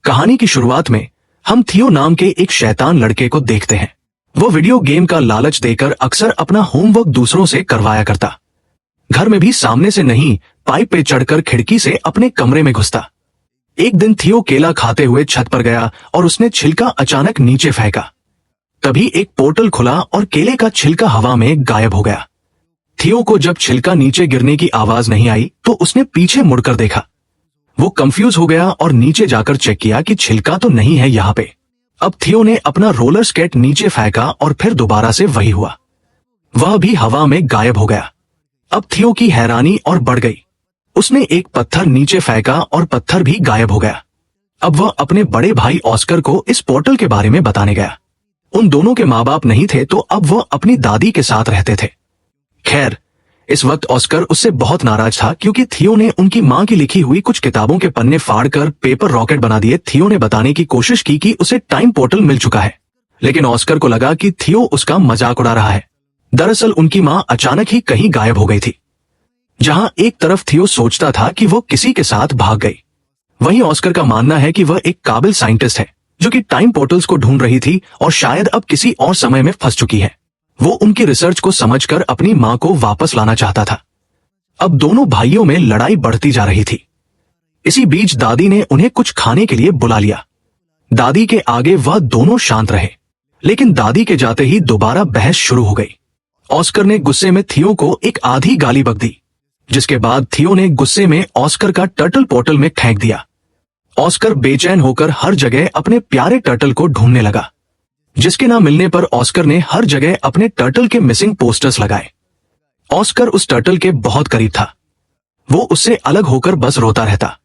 कहानी की शुरुआत में हम थियो नाम के एक शैतान लड़के को देखते हैं। वो वीडियो गेम का लालच देकर अक्सर अपना होमवर्क दूसरों से करवाया करता। घर में भी सामने से नहीं, पाइप पे चढ़कर खिड़की से अपने कमरे में घुसता। एक दिन थियो केला खाते हुए छत पर गया और उसने छिलका अचानक नीचे फेंका। तभी एक पोर्टल खुला और केले का छिलका हवा में गायब हो गया। थियो को जब छिलका नीचे गिरने की आवाज नहीं आई तो उसने पीछे मुड़कर देखा। वो कंफ्यूज हो गया और नीचे जाकर चेक किया कि छिलका तो नहीं है यहाँ पे। अब थियो ने अपना रोलर स्केट नीचे फेंका और फिर दोबारा से वही हुआ। वह भी हवा में गायब हो गया। अब थियो की हैरानी और बढ़ गई। उसने एक पत्थर नीचे फेंका और पत्थर भी गायब हो गया। अब वह अपने बड़े भाई ऑस्कर को इस पोर्टल के बारे में बताने गया। उन दोनों के माँ बाप नहीं थे तो अब वह अपनी दादी के साथ रहते थे। खैर, इस वक्त ऑस्कर उससे बहुत नाराज था क्योंकि थियो ने उनकी माँ की लिखी हुई कुछ किताबों के पन्ने फाड़कर पेपर रॉकेट बना दिए। थियो ने बताने की कोशिश की कि उसे टाइम पोर्टल मिल चुका है, लेकिन ऑस्कर को लगा कि थियो उसका मजाक उड़ा रहा है। दरअसल उनकी माँ अचानक ही कहीं गायब हो गई थी। जहां एक तरफ थियो सोचता था कि वो किसी के साथ भाग गई, वहीं ऑस्कर का मानना है कि वह एक काबिल साइंटिस्ट है जो कि टाइम पोर्टल्स को ढूंढ रही थी और शायद अब किसी और समय में फंस चुकी है। वो उनकी रिसर्च को समझकर अपनी माँ को वापस लाना चाहता था। अब दोनों भाइयों में लड़ाई बढ़ती जा रही थी। इसी बीच दादी ने उन्हें कुछ खाने के लिए बुला लिया। दादी के आगे वह दोनों शांत रहे, लेकिन दादी के जाते ही दोबारा बहस शुरू हो गई। ऑस्कर ने गुस्से में थियो को एक आधी गाली बक दी, जिसके बाद थियो ने गुस्से में ऑस्कर का टर्टल पोर्टल में फेंक दिया। ऑस्कर बेचैन होकर हर जगह अपने प्यारे टर्टल को ढूंढने लगा, जिसके ना मिलने पर ऑस्कर ने हर जगह अपने टर्टल के मिसिंग पोस्टर्स लगाए। ऑस्कर उस टर्टल के बहुत करीब था। वो उससे अलग होकर बस रोता रहता।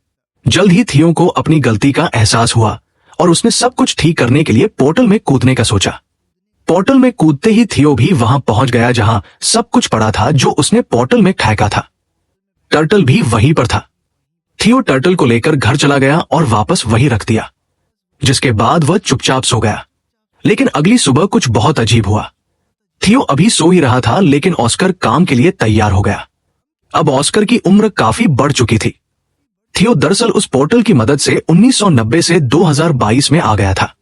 जल्द ही थियो को अपनी गलती का एहसास हुआ और उसने सब कुछ ठीक करने के लिए पोर्टल में कूदने का सोचा। पोर्टल में कूदते ही थियो भी वहां पहुंच गया जहां सब कुछ पड़ा था जो उसने पोर्टल में फेंका था। टर्टल भी वहीं पर था। थियो टर्टल को लेकर घर चला गया और वापस वहीं रख दिया, जिसके बाद वह चुपचाप सो गया। लेकिन अगली सुबह कुछ बहुत अजीब हुआ। थियो अभी सो ही रहा था, लेकिन ऑस्कर काम के लिए तैयार हो गया। अब ऑस्कर की उम्र काफी बढ़ चुकी थी। थियो दरअसल उस पोर्टल की मदद से 1990 से 2022 में आ गया था।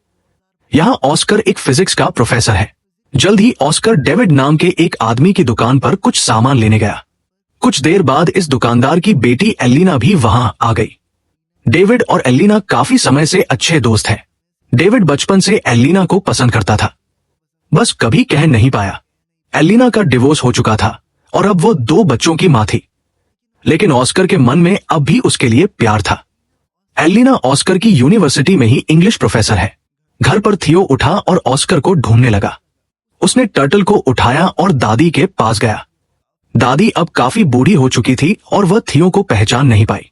यहाँ ऑस्कर एक फिजिक्स का प्रोफेसर है। जल्द ही ऑस्कर डेविड नाम के एक आदमी की दुकान पर कुछ सामान लेने गया। कुछ देर बाद इस दुकानदार की बेटी एलिना भी वहां आ गई। डेविड और एलिना काफी समय से अच्छे दोस्त हैं। डेविड बचपन से एलिना को पसंद करता था, बस कभी कह नहीं पाया। एलिना का डिवोर्स हो चुका था और अब वो 2 बच्चों की मां थी, लेकिन ऑस्कर के मन में अब भी उसके लिए प्यार था। एलिना ऑस्कर की यूनिवर्सिटी में ही इंग्लिश प्रोफेसर है। घर पर थियो उठा और ऑस्कर को ढूंढने लगा। उसने टर्टल को उठाया और दादी के पास गया। दादी अब काफी बूढ़ी हो चुकी थी और वह थियो को पहचान नहीं पाई।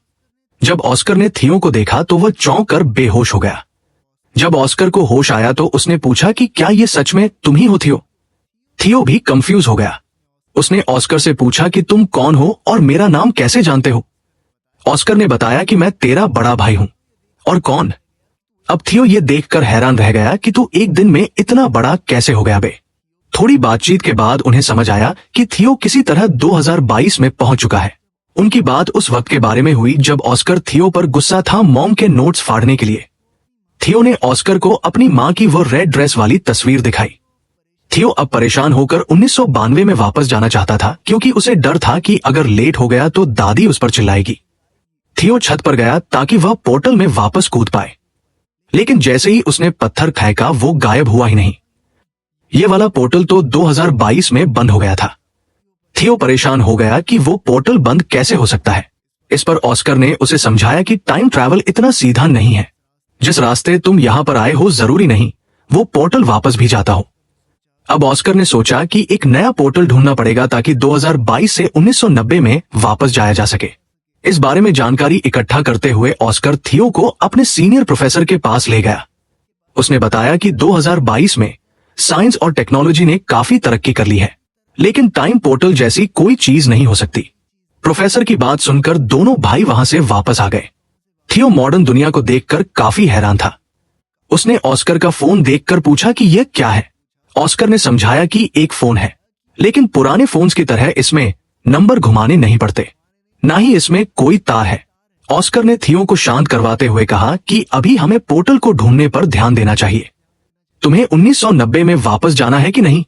जब ऑस्कर ने थियो को देखा तो वह चौंक कर बेहोश हो गया। जब ऑस्कर को होश आया तो उसने पूछा कि क्या ये सच में तुम ही हो थियो? थियो भी कंफ्यूज हो गया। उसने ऑस्कर से पूछा कि तुम कौन हो और मेरा नाम कैसे जानते हो? ऑस्कर ने बताया कि मैं तेरा बड़ा भाई हूं। और कौन? अब थियो ये देखकर हैरान रह गया कि तू एक दिन में इतना बड़ा कैसे हो गया बे? थोड़ी बातचीत के बाद उन्हें समझ आया कि थियो किसी तरह 2022 में पहुंच चुका है। उनकी बात उस वक्त के बारे में हुई जब ऑस्कर थियो पर गुस्सा था मॉम के नोट्स फाड़ने के लिए। थियो ने ऑस्कर को अपनी मां की वो रेड ड्रेस वाली तस्वीर दिखाई। थियो अब परेशान होकर 1992 में वापस जाना चाहता था क्योंकि उसे डर था कि अगर लेट हो गया तो दादी उस पर चिल्लाएगी। थियो छत पर गया ताकि वह पोर्टल में वापस कूद पाए, लेकिन जैसे ही उसने पत्थर फेंका वो गायब हुआ ही नहीं। ये वाला पोर्टल तो 2022 में बंद हो गया था। थियो परेशान हो गया कि वो पोर्टल बंद कैसे हो सकता है। इस पर ऑस्कर ने उसे समझाया कि टाइम ट्रैवल इतना सीधा नहीं है। जिस रास्ते तुम यहाँ पर आए हो जरूरी नहीं वो पोर्टल वापस भी जाता हो। अब ऑस्कर ने सोचा कि एक नया पोर्टल ढूंढना पड़ेगा ताकि 2022 से 1990 में वापस जाया जा सके। इस बारे में जानकारी इकट्ठा करते हुए ऑस्कर थियो को अपने सीनियर प्रोफेसर के पास ले गया। उसने बताया कि 2022 में साइंस और टेक्नोलॉजी ने काफी तरक्की कर ली है, लेकिन टाइम पोर्टल जैसी कोई चीज नहीं हो सकती। प्रोफेसर की बात सुनकर दोनों भाई वहां से वापस आ गए। थियो मॉडर्न दुनिया को देखकर काफी हैरान था। उसने ऑस्कर का फोन देखकर पूछा कि यह क्या है। ऑस्कर ने समझाया कि एक फोन है, लेकिन पुराने फोन्स की तरह इसमें नंबर घुमाने नहीं पड़ते, ना ही इसमें कोई तार है। ऑस्कर ने थियो को शांत करवाते हुए कहा कि अभी हमें पोर्टल को ढूंढने पर ध्यान देना चाहिए। तुम्हें 1990 में वापस जाना है कि नहीं?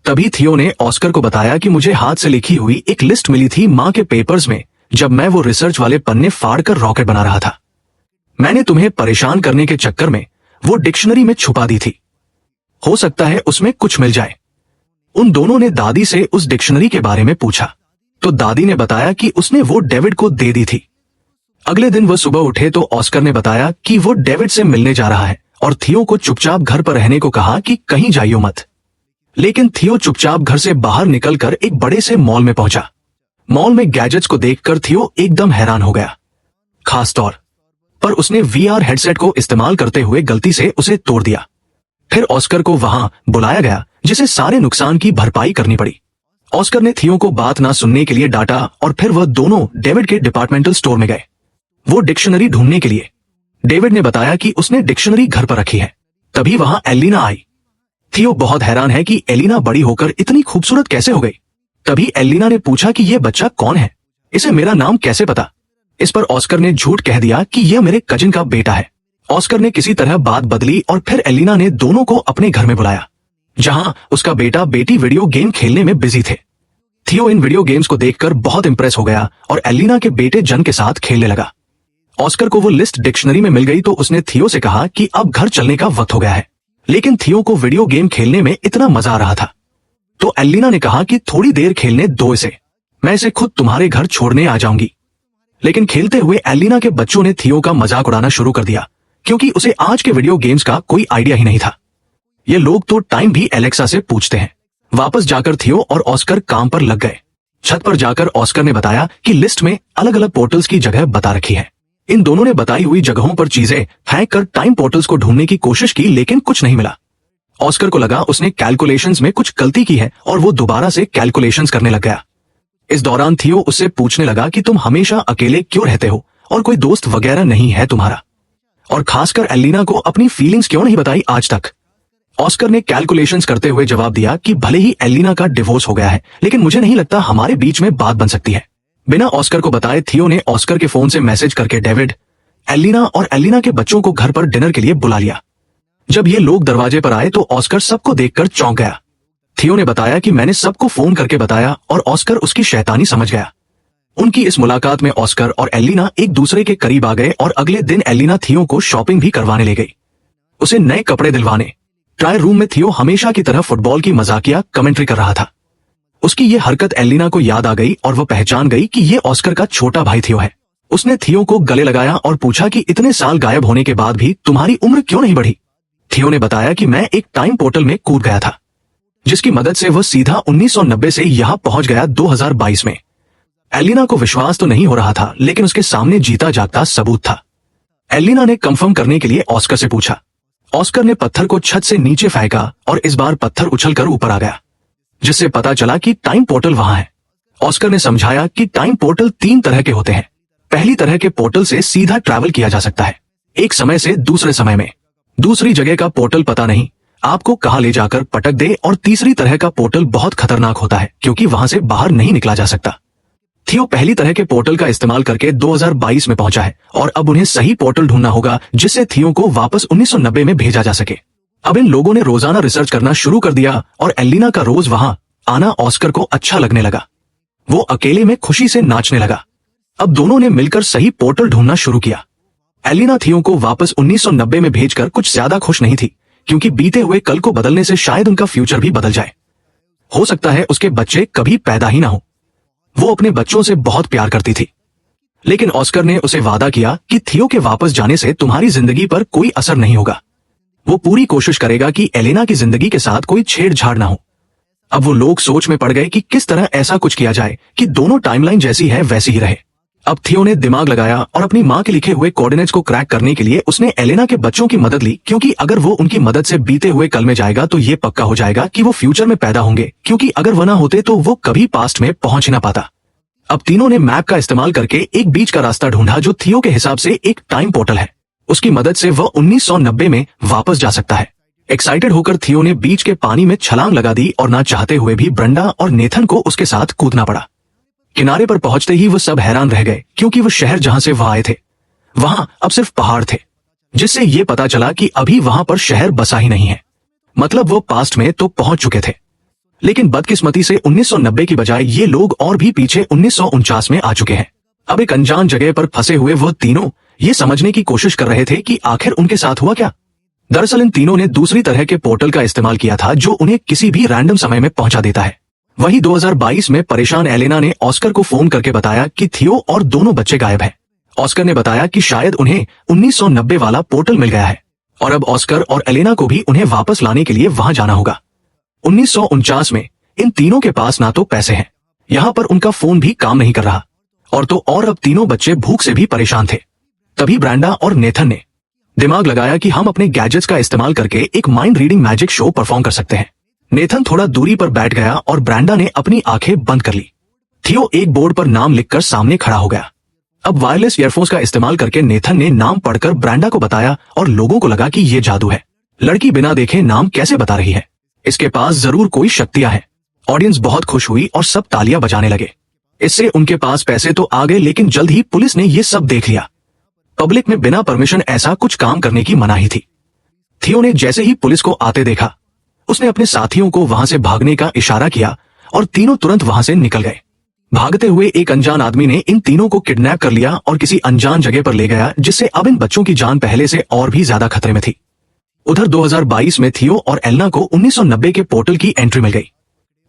तभी थियो ने ऑस्कर को बताया कि मुझे हाथ से लिखी हुई एक लिस्ट मिली थी मां के पेपर्स में, जब मैं वो रिसर्च वाले पन्ने फाड़कर रॉकेट बना रहा था। मैंने तुम्हें परेशान करने के चक्कर में वो डिक्शनरी में छुपा दी थी। हो सकता है उसमें कुछ मिल जाए। उन दोनों ने दादी से उस डिक्शनरी के बारे में पूछा तो दादी ने बताया कि उसने वो डेविड को दे दी थी। अगले दिन वह सुबह उठे तो ऑस्कर ने बताया कि वो डेविड से मिलने जा रहा है और थियो को चुपचाप घर पर रहने को कहा कि कहीं जाइयो मत। लेकिन थियो चुपचाप घर से बाहर निकलकर एक बड़े से मॉल में पहुंचा। मॉल में गैजेट्स को देखकर थियो एकदम हैरान हो गया। खास तौर पर उसने वीआर हेडसेट को इस्तेमाल करते हुए गलती से उसे तोड़ दिया। फिर ऑस्कर को वहां बुलाया गया, जिसे सारे नुकसान की भरपाई करनी पड़ी। ऑस्कर ने थियो को बात ना सुनने के लिए डांटा और फिर वह दोनों डेविड के डिपार्टमेंटल स्टोर में गए वो डिक्शनरी ढूंढने के लिए। डेविड ने बताया कि उसने डिक्शनरी घर पर रखी है। तभी वहां एलिना आई। थियो बहुत हैरान है कि एलिना बड़ी होकर इतनी खूबसूरत कैसे हो गई। तभी एलिना ने पूछा कि यह बच्चा कौन है, इसे मेरा नाम कैसे पता। इस पर ऑस्कर ने झूठ कह दिया कि यह मेरे कजिन का बेटा है। ऑस्कर ने किसी तरह बात बदली और फिर एलिना ने दोनों को अपने घर में बुलाया, जहां उसका बेटा बेटी वीडियो गेम खेलने में बिजी थे। थियो इन वीडियो गेम्स को देखकर बहुत इंप्रेस हो गया और एलिना के बेटे जन के साथ खेलने लगा। ऑस्कर को वो लिस्ट डिक्शनरी में मिल गई तो उसने थियो से कहा कि अब घर चलने का वक्त हो गया है। लेकिन थियो को वीडियो गेम खेलने में इतना मजा आ रहा था तो एलिना ने कहा कि थोड़ी देर खेलने दो इसे, मैं इसे खुद तुम्हारे घर छोड़ने आ जाऊंगी। लेकिन खेलते हुए एलिना के बच्चों ने थियो का मजाक उड़ाना शुरू कर दिया, क्योंकि उसे आज के वीडियो गेम्स का कोई आइडिया ही नहीं था। ये लोग तो टाइम भी एलेक्सा से पूछते हैं। वापस जाकर थियो और ऑस्कर काम पर लग गए। छत पर जाकर ऑस्कर ने बताया कि लिस्ट में अलग अलग पोर्टल्स की जगह बता रखी है। इन दोनों ने बताई हुई जगहों पर चीजें फेंक कर टाइम पोर्टल्स को ढूंढने की कोशिश की, लेकिन कुछ नहीं मिला। ऑस्कर को लगा उसने कैलकुलेशंस में कुछ गलती की है और वो दोबारा से कैलकुलेशंस करने लग गया। इस दौरान थियो उससे पूछने लगा कि तुम हमेशा अकेले क्यों रहते हो और कोई दोस्त वगैरह नहीं है तुम्हारा, और खासकर एलिना को अपनी फीलिंग्स क्यों नहीं बताई आज तक। ऑस्कर ने कैलकुलेशंस करते हुए जवाब दिया कि भले ही एलिना का डिवोर्स हो गया है, लेकिन मुझे नहीं लगता हमारे बीच में बात बन सकती है। बिना ऑस्कर को बताए थियो ने ऑस्कर के फोन से मैसेज करके डेविड, एलिना और एलिना के बच्चों को घर पर डिनर के लिए बुला लिया। जब ये लोग दरवाजे पर आए तो ऑस्कर सबको देखकर चौंक गया। थियो ने बताया कि मैंने सबको फोन करके बताया और ऑस्कर उसकी शैतानी समझ गया। उनकी इस मुलाकात में ऑस्कर और एलिना एक दूसरे के करीब आ गए और अगले दिन एलिना थियो को शॉपिंग भी करवाने ले गई, उसे नए कपड़े दिलवाने। ट्रायल रूम में थियो हमेशा की तरह फुटबॉल की मजाकिया कमेंट्री कर रहा था। उसकी ये हरकत एलिना को याद आ गई और वह पहचान गई कि ये ऑस्कर का छोटा भाई थियो है। उसने थियो को गले लगाया और पूछा कि इतने साल गायब होने के बाद भी तुम्हारी उम्र क्यों नहीं बढ़ी। थियो ने बताया कि मैं एक टाइम पोर्टल में कूद गया था, जिसकी मदद से वह सीधा 1990 से यहां पहुंच गया 2022 में। एलिना को विश्वास तो नहीं हो रहा था, लेकिन उसके सामने जीता जागता सबूत था। एलिना ने कंफर्म करने के लिए ऑस्कर से पूछा। ऑस्कर ने पत्थर को छत से नीचे फेंका और इस बार पत्थर उछलकर ऊपर आ गया, जिससे पता चला कि टाइम पोर्टल वहां है। ऑस्कर ने समझाया कि टाइम पोर्टल 3 तरह के होते हैं। पहली तरह के पोर्टल से सीधा ट्रैवल किया जा सकता है, एक समय से दूसरे समय में। दूसरी जगह का पोर्टल पता नहीं आपको कहां ले जाकर पटक दे, और तीसरी तरह का पोर्टल बहुत खतरनाक होता है क्योंकि वहां से बाहर नहीं निकला जा सकता। थियो पहली तरह के पोर्टल का इस्तेमाल करके 2022 में पहुंचा है और अब उन्हें सही पोर्टल ढूंढना होगा जिससे थियो को वापस 1990 में भेजा जा सके। अब इन लोगों ने रोजाना रिसर्च करना शुरू कर दिया और एलिना का रोज वहां आना ऑस्कर को अच्छा लगने लगा। वो अकेले में खुशी से नाचने लगा। अब दोनों ने मिलकर सही पोर्टल ढूंढना शुरू किया। एलिना थियो को वापस 1990 में भेजकर कुछ ज्यादा खुश नहीं थी, क्योंकि बीते हुए कल को बदलने से शायद उनका फ्यूचर भी बदल जाए। हो सकता है उसके बच्चे कभी पैदा ही ना हो। वो अपने बच्चों से बहुत प्यार करती थी, लेकिन ऑस्कर ने उसे वादा किया कि थियो के वापस जाने से तुम्हारी जिंदगी पर कोई असर नहीं होगा। वो पूरी कोशिश करेगा कि एलिना की जिंदगी के साथ कोई छेड़छाड़ ना हो। अब वो लोग सोच में पड़ गए कि किस तरह ऐसा कुछ किया जाए कि दोनों टाइमलाइन जैसी है वैसी ही रहे। अब थियो ने दिमाग लगाया और अपनी मां के लिखे हुए कोऑर्डिनेट्स को क्रैक करने के लिए उसने एलिना के बच्चों की मदद ली, क्योंकि अगर वो उनकी मदद से बीते हुए कल में जाएगा तो ये पक्का हो जाएगा कि वो फ्यूचर में पैदा होंगे, क्योंकि अगर वो ना होते तो वो कभी पास्ट में पहुंच ही ना पाता। अब तीनों ने मैप का इस्तेमाल करके एक बीच का रास्ता ढूंढा जो थियो के हिसाब से एक टाइम पोर्टल है। उसकी मदद से वह 1990 में वापस जा सकता है। एक्साइटेड होकर थियो ने बीच के पानी में छलांग लगा दी और ना चाहते हुए भी ब्रेंडा और नेथन को उसके साथ कूदना पड़ा, किनारे पर पहुंचते ही वो सब हैरान रह गए, क्योंकि वो शहर जहां से वह आए थे वहां अब सिर्फ पहाड़ थे, जिससे ये पता चला कि अभी वहां पर शहर बसा ही नहीं है। मतलब वो पास्ट में तो पहुंच चुके थे, लेकिन बदकिस्मती से 1990 की बजाय ये लोग और भी पीछे 1949 में आ चुके हैं। अब एक अनजान जगह पर फंसे हुए वो तीनों ये समझने की कोशिश कर रहे थे कि आखिर उनके साथ हुआ क्या। दरअसल इन तीनों ने दूसरी तरह के पोर्टल का इस्तेमाल किया था, जो उन्हें किसी भी रैंडम समय में पहुंचा देता है। वही 2022 में परेशान एलेना ने ऑस्कर को फोन करके बताया कि थियो और दोनों बच्चे गायब हैं। ऑस्कर ने बताया कि शायद उन्हें 1990 वाला पोर्टल मिल गया है और अब ऑस्कर और एलेना को भी उन्हें वापस लाने के लिए वहां जाना होगा। 1949 में इन तीनों के पास ना तो पैसे हैं, यहाँ पर उनका फोन भी काम नहीं कर रहा, और तो और अब तीनों बच्चे भूख से भी परेशान थे। तभी ब्रांडा और नेथन ने दिमाग लगाया कि हम अपने गैजेट्स का इस्तेमाल करके एक mind reading magic show perform कर सकते हैं। नेथन थोड़ा दूरी पर बैठ गया और ब्रांडा ने अपनी आंखें बंद कर ली। थियो एक बोर्ड पर नाम लिखकर सामने खड़ा हो गया। अब वायरलेस ईयरफोन्स का इस्तेमाल करके नेथन ने नाम पढ़कर ब्रांडा को बताया और लोगों को लगा कि ये जादू है। लड़की बिना देखे नाम कैसे बता रही है, इसके पास जरूर कोई शक्तियां हैं। ऑडियंस बहुत खुश हुई और सब तालियां बजाने लगे। इससे उनके पास पैसे तो आ गए, लेकिन जल्द ही पुलिस ने ये सब देख लिया। पब्लिक में बिना परमिशन ऐसा कुछ काम करने की मनाही थी। थियो ने जैसे ही पुलिस को आते देखा, उसने अपने साथियों को वहां से भागने का इशारा किया और तीनों तुरंत वहां से निकल गए। भागते हुए एक अनजान आदमी ने इन तीनों को किडनैप कर लिया और किसी अनजान जगह पर ले गया, जिससे अब इन बच्चों की जान पहले से और भी ज्यादा खतरे में थी। उधर 2022 में थियो और एलेना को 1990 के पोर्टल की एंट्री मिल गई।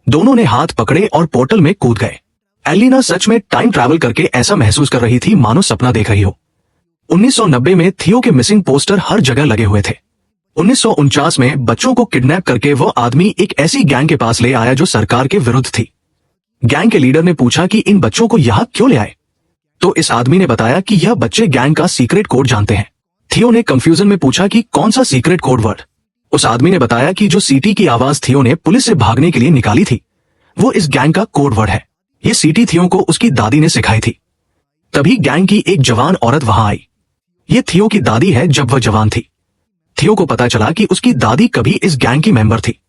दोनों ने हाथ पकड़े और पोर्टल में कूद गए। एलेना सच में टाइम ट्रैवल करके ऐसा महसूस कर रही थी मानो सपना देख रही हो। 1990 में थियो के मिसिंग पोस्टर हर जगह लगे हुए थे। 1949 में बच्चों को किडनैप करके वो आदमी एक ऐसी गैंग के पास ले आया जो सरकार के विरुद्ध थी। गैंग के लीडर ने पूछा कि इन बच्चों को यहाँ क्यों ले आए, तो इस आदमी ने बताया कि यह बच्चे गैंग का सीक्रेट कोड जानते हैं। थियो ने कंफ्यूजन में पूछा कि कौन सा सीक्रेट कोड वर्ड। उस आदमी ने बताया कि जो सीटी की आवाज थियो ने पुलिस से भागने के लिए निकाली थी, वो इस गैंग का कोड वर्ड है। ये सीटी थियो को उसकी दादी ने सिखाई थी। तभी गैंग की एक जवान औरत वहां आई। ये थियो की दादी है जब वह जवान थी। थियो को पता चला कि उसकी दादी कभी इस गैंग की मेंबर थी।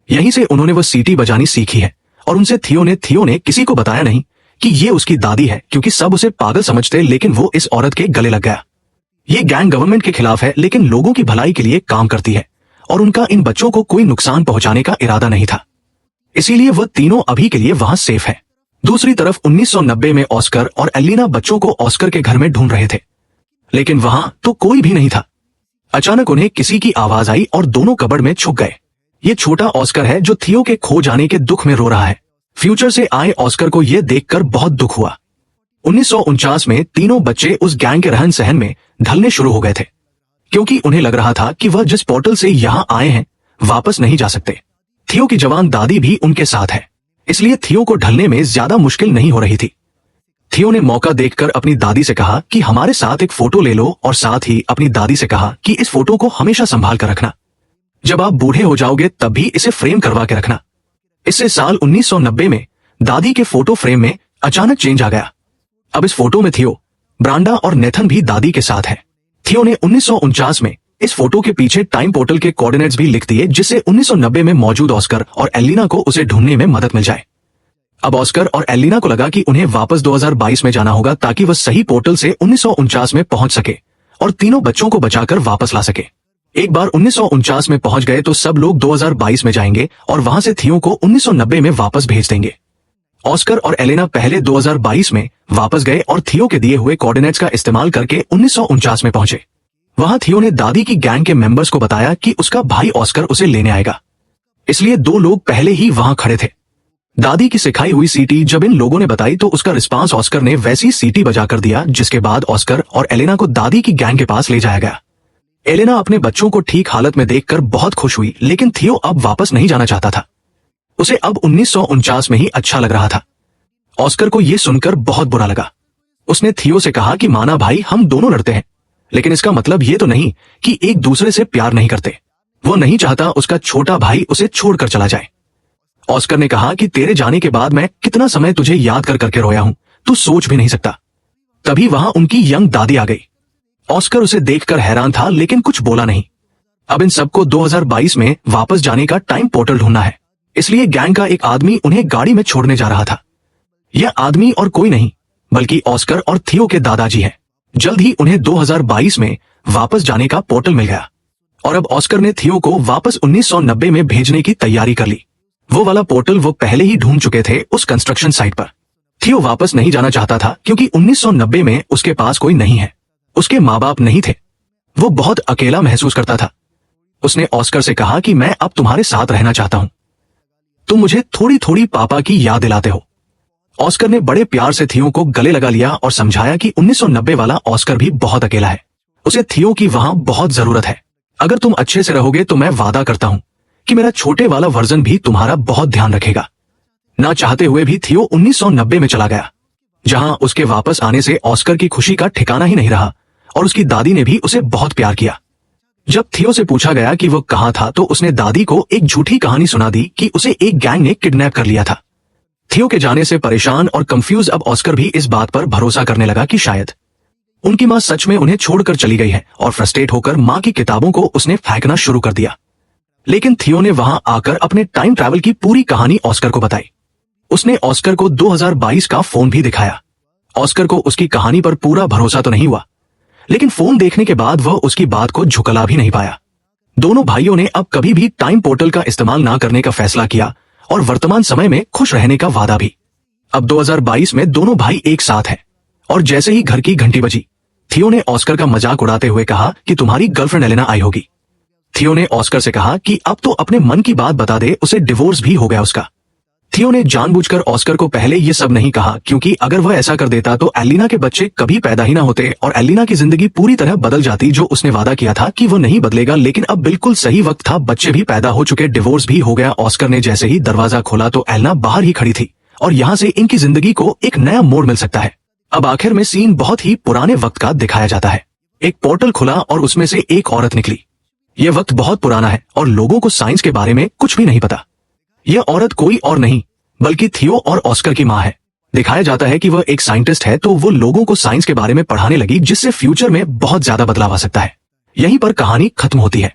यहीं से उन्होंने वो सीटी बजानी सीखी है और उनसे थियो ने किसी को बताया नहीं कि ये उसकी दादी है, क्योंकि सब उसे पागल समझते, लेकिन वो इस औरत के गले लग गया। ये गैंग गवर्नमेंट के खिलाफ है, लेकिन लोगों की भलाई के लिए काम करती है और उनका इन बच्चों को कोई नुकसान पहुंचाने का इरादा नहीं था। इसीलिए वो तीनों अभी के लिए वहां सेफ है। दूसरी तरफ 1990 में ऑस्कर और एलेना बच्चों को ऑस्कर के घर में ढूंढ रहे थे, लेकिन वहां तो कोई भी नहीं था। अचानक उन्हें किसी की आवाज आई और दोनों कबर्ड में छुप गए। ये छोटा ऑस्कर है जो थियो के खो जाने के दुख में रो रहा है। फ्यूचर से आए ऑस्कर को यह देखकर बहुत दुख हुआ। 1949 में तीनों बच्चे उस गैंग के रहन सहन में ढलने शुरू हो गए थे, क्योंकि उन्हें लग रहा था कि वह जिस पोर्टल से यहाँ आए हैं वापस नहीं जा सकते। थियो की जवान दादी भी उनके साथ है, इसलिए थियो को ढलने में ज्यादा मुश्किल नहीं हो रही थी। थियो ने मौका देखकर अपनी दादी से कहा कि हमारे साथ एक फोटो ले लो, और साथ ही अपनी दादी से कहा कि इस फोटो को हमेशा संभाल कर रखना। जब आप बूढ़े हो जाओगे तब भी इसे फ्रेम करवा के रखना। इससे साल 1990 में दादी के फोटो फ्रेम में अचानक चेंज आ गया। अब इस फोटो में थियो, ब्रांडा और नेथन भी दादी के साथ है। थियो ने 1949 में इस फोटो के पीछे टाइम पोर्टल के कोऑर्डिनेट्स भी लिख दिए, जिससे 1990 में मौजूद ऑस्कर और एलेना को उसे ढूंढने में मदद मिल जाए। अब ऑस्कर और एलेना को लगा कि उन्हें वापस 2022 में जाना होगा, ताकि वह सही पोर्टल से 1949 में पहुंच सके और तीनों बच्चों को बचाकर वापस ला सके। एक बार 1949 में पहुंच गए तो सब लोग 2022 में जाएंगे और वहां से थियो को 1990 में वापस भेज देंगे। ऑस्कर और एलेना पहले 2022 में वापस गए और थियो के दिए हुए कोऑर्डिनेट्स का इस्तेमाल करके 1949 में पहुंचे। वहां थियो ने दादी की गैंग के मेंबर्स को बताया कि उसका भाई ऑस्कर उसे लेने आएगा, इसलिए दो लोग पहले ही वहां खड़े थे। दादी की सिखाई हुई सीटी जब इन लोगों ने बताई तो उसका रिस्पांस ऑस्कर ने वैसी सीटी बजा कर दिया, जिसके बाद ऑस्कर और एलेना को दादी की गैंग के पास ले जाया गया। एलेना अपने बच्चों को ठीक हालत में देखकर बहुत खुश हुई, लेकिन थियो अब वापस नहीं जाना चाहता था। उसे अब 1949 में ही अच्छा लग रहा था। ऑस्कर को यह सुनकर बहुत बुरा लगा। उसने थियो से कहा कि माना भाई, हम दोनों लड़ते हैं, लेकिन इसका मतलब ये तो नहीं कि एक दूसरे से प्यार नहीं करते। वो नहीं चाहता उसका छोटा भाई उसे छोड़कर चला जाए। ऑस्कर ने कहा कि तेरे जाने के बाद मैं कितना समय तुझे याद कर करके रोया हूं, तू सोच भी नहीं सकता। तभी वहां उनकी यंग दादी आ गई। ऑस्कर उसे देखकर हैरान था, लेकिन कुछ बोला नहीं। अब इन सबको 2022 में वापस जाने का टाइम पोर्टल ढूंढना है, इसलिए गैंग का एक आदमी उन्हें गाड़ी में छोड़ने जा रहा था। यह आदमी और कोई नहीं बल्कि ऑस्कर और थियो के दादाजी हैं। जल्द ही उन्हें 2022 में वापस जाने का पोर्टल मिल गया और अब ऑस्कर ने थियो को वापस 1990 में भेजने की तैयारी कर ली। वो वाला पोर्टल वो पहले ही ढूंढ चुके थे उस कंस्ट्रक्शन साइट पर। थियो वापस नहीं जाना चाहता था क्योंकि 1990 में उसके पास कोई नहीं है, उसके माँ बाप नहीं थे। वो बहुत अकेला महसूस करता था। उसने ऑस्कर से कहा कि मैं अब तुम्हारे साथ रहना चाहता हूं, तुम मुझे थोड़ी थोड़ी पापा की याद दिलाते हो। ऑस्कर ने बड़े प्यार से थियो को गले लगा लिया और समझाया कि 1990 वाला ऑस्कर भी बहुत अकेला है, उसे थियो की वहां बहुत जरूरत है। अगर तुम अच्छे से रहोगे तो मैं वादा करता हूं कि मेरा छोटे वाला वर्जन भी तुम्हारा बहुत ध्यान रखेगा। ना चाहते हुए भी थियो 1990 में चला गया, जहां उसके वापस आने से ऑस्कर की खुशी का ठिकाना ही नहीं रहा और उसकी दादी ने भी उसे बहुत प्यार किया। जब थियो से पूछा गया कि वो कहां था तो उसने दादी को एक झूठी कहानी सुना दी कि उसे एक गैंग ने किडनैप कर लिया था। थियो के जाने से परेशान और कंफ्यूज अब ऑस्कर भी इस बात पर भरोसा करने लगा कि शायद उनकी मां सच में उन्हें छोड़कर चली गई है और फ्रस्ट्रेट होकर मां की किताबों को उसने फेंकना शुरू कर दिया। लेकिन थियो ने वहां आकर अपने टाइम ट्रैवल की पूरी कहानी ऑस्कर को बताई। उसने ऑस्कर को 2022 का फोन भी दिखाया। ऑस्कर को उसकी कहानी पर पूरा भरोसा तो नहीं हुआ, लेकिन फोन देखने के बाद वह उसकी बात को झुकला भी नहीं पाया। दोनों भाइयों ने अब कभी भी टाइम पोर्टल का इस्तेमाल ना करने का फैसला किया और वर्तमान समय में खुश रहने का वादा भी। अब 2022 में दोनों भाई एक साथ हैं और जैसे ही घर की घंटी बजी, थियो ने ऑस्कर का मजाक उड़ाते हुए कहा कि तुम्हारी गर्लफ्रेंड एलेना आई होगी। थियो ने ऑस्कर से कहा कि अब तो अपने मन की बात बता दे, उसे डिवोर्स भी हो गया उसका। थियो ने जानबूझकर ऑस्कर को पहले ये सब नहीं कहा क्योंकि अगर वह ऐसा कर देता तो एलिना के बच्चे कभी पैदा ही ना होते और एलिना की जिंदगी पूरी तरह बदल जाती, जो उसने वादा किया था कि वो नहीं बदलेगा। लेकिन अब बिल्कुल सही वक्त था, बच्चे भी पैदा हो चुके, डिवोर्स भी हो गया। ऑस्कर ने जैसे ही दरवाजा खोला तो एलिना बाहर ही खड़ी थी और यहाँ से इनकी जिंदगी को एक नया मोड़ मिल सकता है। अब आखिर में सीन बहुत ही पुराने वक्त का दिखाया जाता है। एक पोर्टल खुला और उसमें से एक औरत निकली। यह वक्त बहुत पुराना है और लोगों को साइंस के बारे में कुछ भी नहीं पता। यह औरत कोई और नहीं बल्कि थियो और ऑस्कर की मां है। दिखाया जाता है कि वह एक साइंटिस्ट है, तो वो लोगों को साइंस के बारे में पढ़ाने लगी जिससे फ्यूचर में बहुत ज्यादा बदलाव आ सकता है। यहीं पर कहानी खत्म होती है।